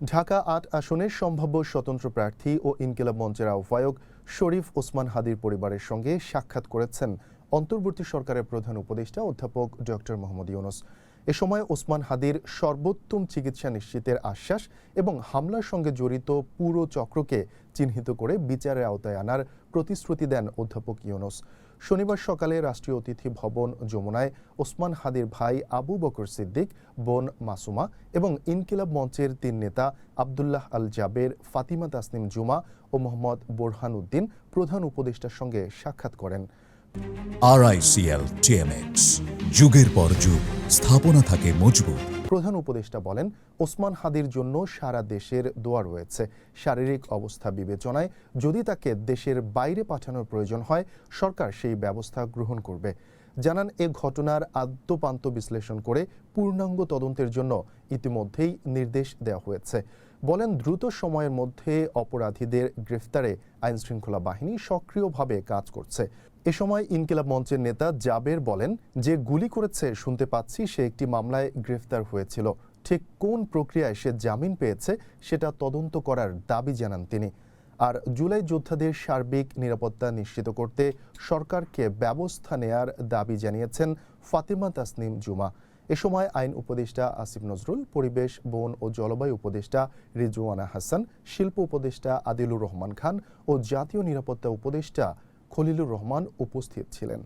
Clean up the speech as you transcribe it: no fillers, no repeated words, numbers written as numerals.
ঢাকা ৮ আসনের সম্ভাব্য স্বতন্ত্র প্রার্থী ও ইনকিলাব মঞ্চের আহ্বায়ক শরীফ ওসমান হাদির পরিবারের সঙ্গে সাক্ষাৎ করেছেন অন্তর্বর্তী সরকারের প্রধান উপদেষ্টা অধ্যাপক ডক্টর মোহাম্মদ ইউনূস। এ সময় ওসমান হাদির সর্বোত্তম চিকিৎসা নিশ্চিতের আশ্বাস এবং হামলার সঙ্গে জড়িত পুরো চক্রকে চিহ্নিত করে বিচারের আওতায় আনার প্রতিশ্রুতি দেন অধ্যাপক ইউনূস। শনিবার সকালে রাষ্ট্রীয় অতিথি ভবন যমুনায় ওসমান হাদির ভাই আবু বকর সিদ্দিক, বোন মাসুমা এবং ইনকিলাব মঞ্চের ৩ নেতা আব্দুল্লাহ আল জাবের, ফাতিমা তাসনিম জুমা ও মোহাম্মদ বোরহান উদ্দিন প্রধান উপদেষ্টার সঙ্গে সাক্ষাৎ করেন। RICL TMX, যুগের পর যুগ স্থাপনা থাকে মজবুত। প্রধান উপদেষ্টা বলেন, ওসমান হাদির জন্য সারা দেশের দোয়া রয়েছে। শারীরিক অবস্থা বিবেচনায় যদি তাকে দেশের বাইরে পাঠানোর প্রয়োজন হয়, সরকার সেই ব্যবস্থা গ্রহণ করবে। জানান, এ ঘটনার আদ্যোপান্ত বিশ্লেষণ করে পূর্ণাঙ্গ তদন্তের জন্য ইতিমধ্যেই নির্দেশ দেওয়া হয়েছে। বলেন, দ্রুত সময়ের মধ্যে অপরাধীদের গ্রেফতারে আইনশৃঙ্খলা বাহিনী সক্রিয়ভাবে কাজ করছে। এ সময় ইনকিলাব মঞ্চের নেতা জাবের বলেন, যে গুলি করেছে শুনতে পাচ্ছি সে একটি মামলায় গ্রেফতার হয়েছিল। ঠিক কোন প্রক্রিয়ায় সে জামিন পেয়েছে সেটা তদন্ত করার দাবি জানান তিনি। আর জুলাই যোদ্ধাদের সার্বিক নিরাপত্তা নিশ্চিত করতে সরকারকে ব্যবস্থা নেয়ার দাবি জানিয়েছেন ফাতিমা তাসনিম জুমা। এ সময় আইন উপদেষ্টা আসিফ নজরুল, পরিবেশ, বন ও জলবায়ু উপদেষ্টা রিজওয়ানা হাসান, শিল্প উপদেষ্টা আদিলুর রহমান খান ও জাতীয় নিরাপত্তা উপদেষ্টা খলিলুর রহমান উপস্থিত ছিলেন।